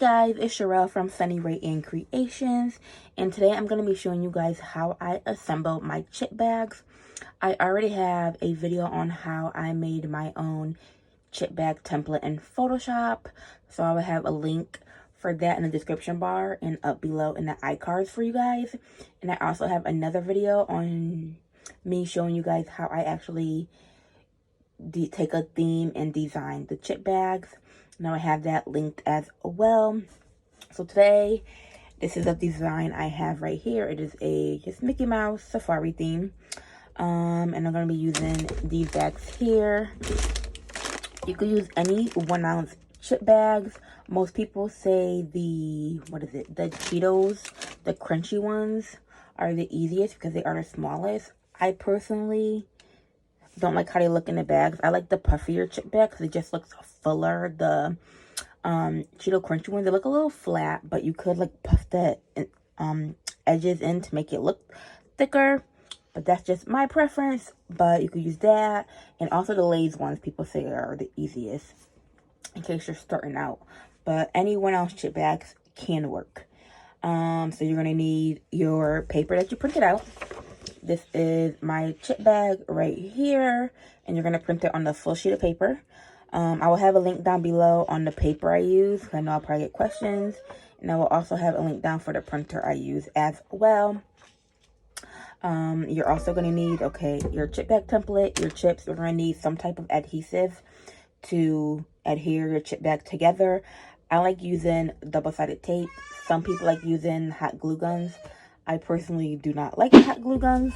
guys, it's Sherelle from Sunny Ray and Creations, and today I'm going to be showing you guys how I assemble my chip bags. I already have a video on how I made my own chip bag template in Photoshop, so I will have a link for that in the description bar and up below in the iCards for you guys. And I also have another video on me showing you guys how I actually take a theme and design the chip bags. Now I have that linked as well. So today, this is a design I have right here. It is a just Mickey Mouse safari theme. And I'm going to be using these bags here. You could use any 1 ounce chip bags. Most people say the Cheetos, the crunchy ones are the easiest because they are the smallest. I personally don't like how they look in the bags. I like the puffier chip bag because it just looks fuller. The Cheeto crunchy ones, they look a little flat, but you could like puff the edges in to make it look thicker. But that's just my preference. But you could use that, and also the Lay's ones people say are the easiest in case you're starting out. But any 1 ounce chip bags can work. So you're gonna need your paper that you printed out. This is my chip bag right here, and you're going to print it on the full sheet of paper. I will have a link down below on the paper I use. I know I'll probably get questions. And I will also have a link down for the printer I use as well. You're also going to need, your chip bag template, your chips. You're going to need some type of adhesive to adhere your chip bag together. I like using double-sided tape. Some people like using hot glue guns. I personally do not like hot glue guns.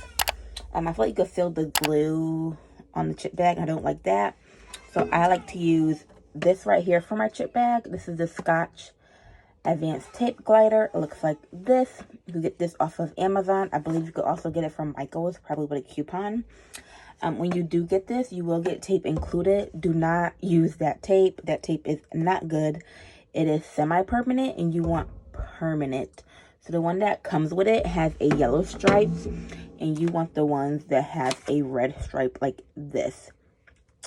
I feel like you could feel the glue on the chip bag. I don't like that. So I like to use this right here for my chip bag. This is the Scotch Advanced Tape Glider. It looks like this. You can get this off of Amazon. I believe you could also get it from Michael's, probably with a coupon. When you do get this, you will get tape included. Do not use that tape. That tape is not good. It is semi-permanent, and you want permanent. So the one that comes with it has a yellow stripe, and you want the ones that have a red stripe like this.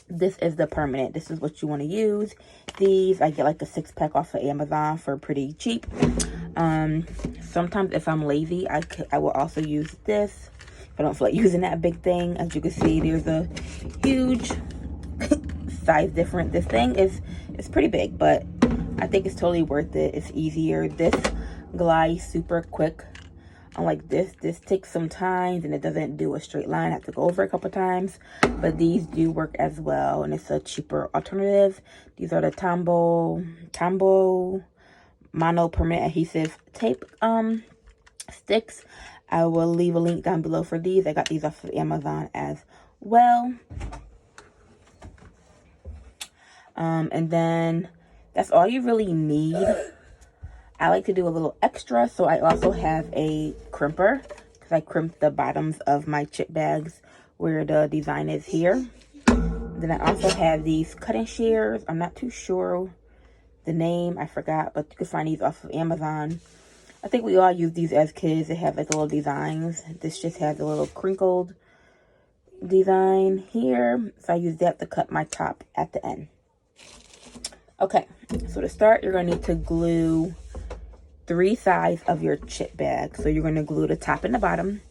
This is the permanent. This is what you want to use. These, I get like a 6-pack off of Amazon for pretty cheap. Sometimes if I'm lazy, I will also use this. If I don't feel like using that big thing, as you can see, there's a huge size difference. This thing is pretty big, but I think it's totally worth it. It's easier. This glides super quick. Unlike this takes some time and it doesn't do a straight line. I have to go over a couple times, but these do work as well, and it's a cheaper alternative. These are the Tombow Mono Permanent Adhesive Tape sticks. I will leave a link down below for these. I got these off of Amazon as well. And then that's all you really need. I like to do a little extra, so I also have a crimper because I crimp the bottoms of my chip bags where the design is here. Then I also have these cutting shears. I'm not too sure the name, I forgot, but you can find these off of Amazon. I think we all use these as kids. They have like little designs. This just has a little crinkled design here, so I use that to cut my top at the end. Okay, so to start, you're going to need to glue 3 sides of your chip bag. So you're going to glue the top and the bottom.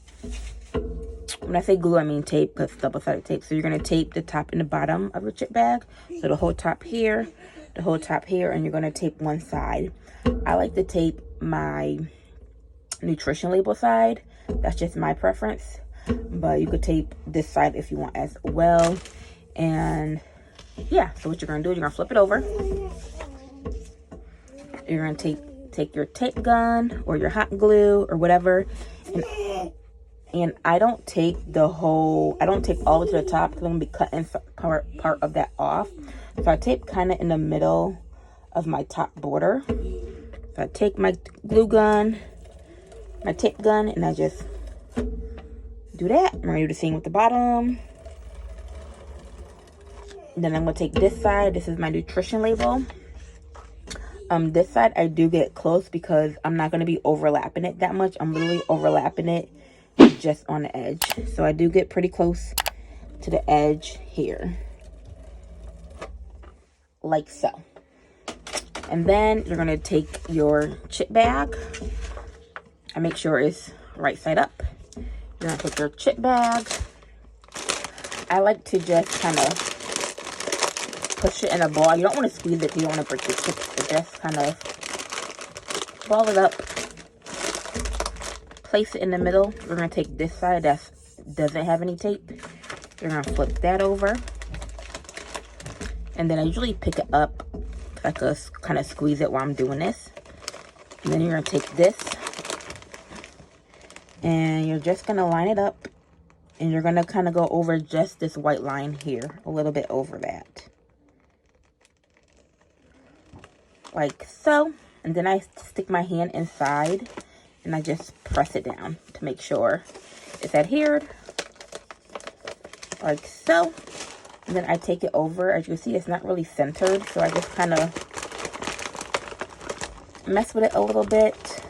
When I say glue, I mean tape, because double-sided tape. So you're going to tape the top and the bottom of your chip bag. So the whole top here, the whole top here, and you're going to tape one side. I like to tape my nutrition label side. That's just my preference. But you could tape this side if you want as well. And yeah, so what you're going to do is you're going to flip it over. You're going to take your tape gun or your hot glue or whatever, and I don't take all the way to the top because I'm gonna be cutting part of that off. So I tape kind of in the middle of my top border. So I take my glue gun, my tape gun, and I just do that. I'm gonna do the same with the bottom. Then I'm gonna take this side. This is my nutrition label. This side I do get close because I'm not going to be overlapping it that much. I'm literally overlapping it just on the edge. So I do get pretty close to the edge here. Like so. And then you're going to take your chip bag and make sure it's right side up. You're going to take your chip bag. I like to just kind of push it in a ball. You don't want to squeeze it because you don't want to break the chips, but just kind of ball it up. Place it in the middle. We're going to take this side that doesn't have any tape. You're going to flip that over. And then I usually pick it up. I could kind of squeeze it while I'm doing this. And then you're going to take this. And you're just going to line it up. And you're going to kind of go over just this white line here. A little bit over that. Like so. And then I stick my hand inside. And I just press it down to make sure it's adhered. Like so. And then I take it over. As you can see, it's not really centered. So I just kind of mess with it a little bit.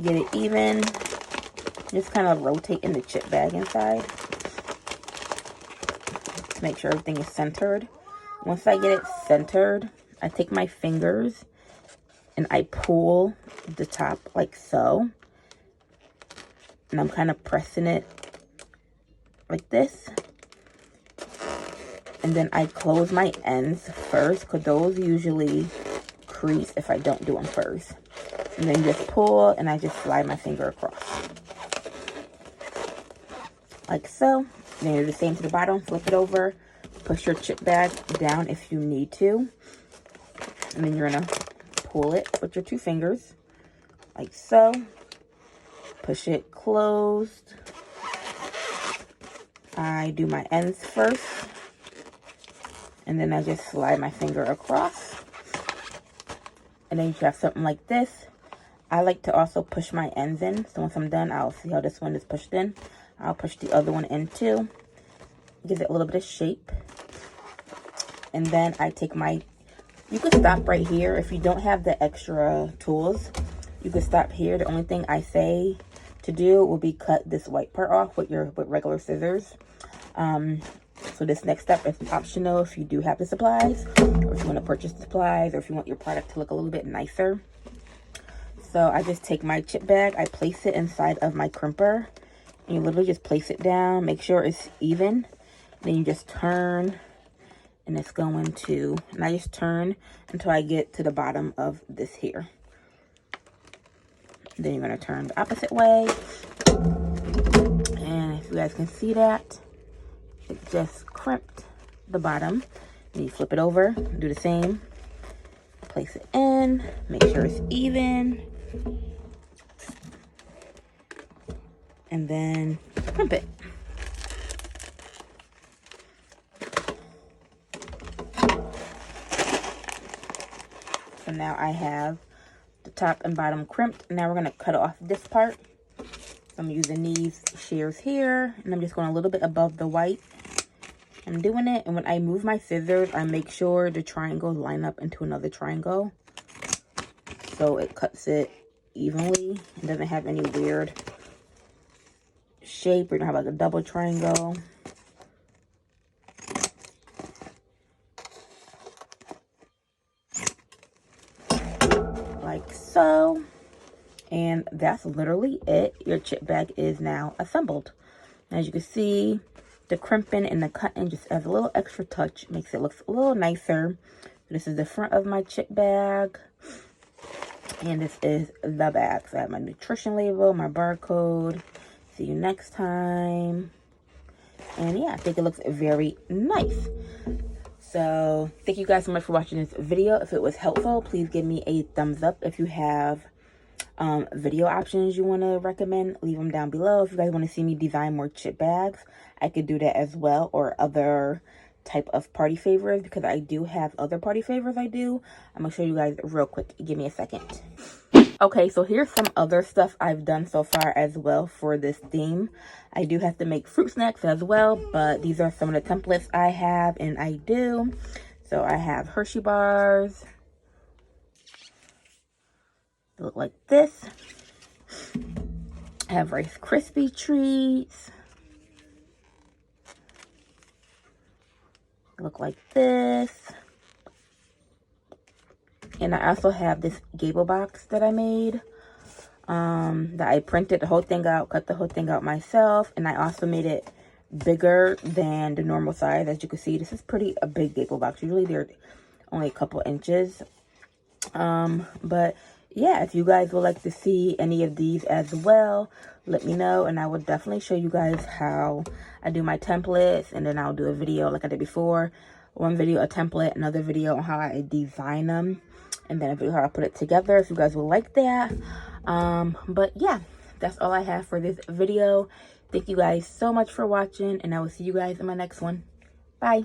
Get it even. Just kind of rotate in the chip bag inside. To make sure everything is centered. Once I get it centered, I take my fingers and I pull the top like so. And I'm kind of pressing it like this. And then I close my ends first because those usually crease if I don't do them first. And then just pull and I just slide my finger across. Like so. Then do the same to the bottom. Flip it over. Push your chip bag down if you need to. And then you're going to pull it with your two fingers. Like so. Push it closed. I do my ends first. And then I just slide my finger across. And then you have something like this. I like to also push my ends in. So once I'm done, I'll see how this one is pushed in. I'll push the other one in too. Gives it a little bit of shape. And then I take my... You could stop right here. If you don't have the extra tools, you could stop here. The only thing I say to do will be cut this white part off with regular scissors. So this next step is optional if you do have the supplies, or if you want to purchase the supplies, or if you want your product to look a little bit nicer. So I just take my chip bag, I place it inside of my crimper, and you literally just place it down, make sure it's even. Then you just turn, and it's going to, and I just turn until I get to the bottom of this here. Then you're going to turn the opposite way, and if you guys can see that, it just crimped the bottom. And you flip it over, do the same. Place it in, make sure it's even. And then crimp it. So now I have the top and bottom crimped. Now we're going to cut off this part. So I'm using these shears here, and I'm just going a little bit above the white. I'm doing it, and when I move my scissors, I make sure the triangles line up into another triangle. So it cuts it evenly. It doesn't have any weird shape. We're going to have like a double triangle. Like so. And that's literally it. Your chip bag is now assembled. As you can see, the crimping and the cutting just adds a little extra touch. Makes it look a little nicer. This is the front of my chip bag. And this is the back. So I have my nutrition label, my barcode. See you next time. And yeah, I think it looks very nice. So thank you guys so much for watching this video. If it was helpful, please give me a thumbs up. If you have video options you want to recommend, leave them down below. If you guys want to see me design more chip bags, I could do that as well, or other type of party favors, because I do have other party favors I do. I'm gonna show you guys real quick. Give me a second. Okay, so here's some other stuff I've done so far as well for this theme. I do have to make fruit snacks as well, but these are some of the templates I have and I do. So I have Hershey bars. They look like this. I have Rice Krispie treats. They look like this. And I also have this gable box that I made, that I printed the whole thing out, cut the whole thing out myself. And I also made it bigger than the normal size. As you can see, this is a big gable box. Usually they're only a couple inches. But yeah, if you guys would like to see any of these as well, let me know, and I will definitely show you guys how I do my templates. And then I'll do a video like I did before. One video a template, another video on how I design them, and then a video how I put it together, if you guys will like that. But yeah, that's all I have for this video. Thank you guys so much for watching, and I will see you guys in my next one. Bye.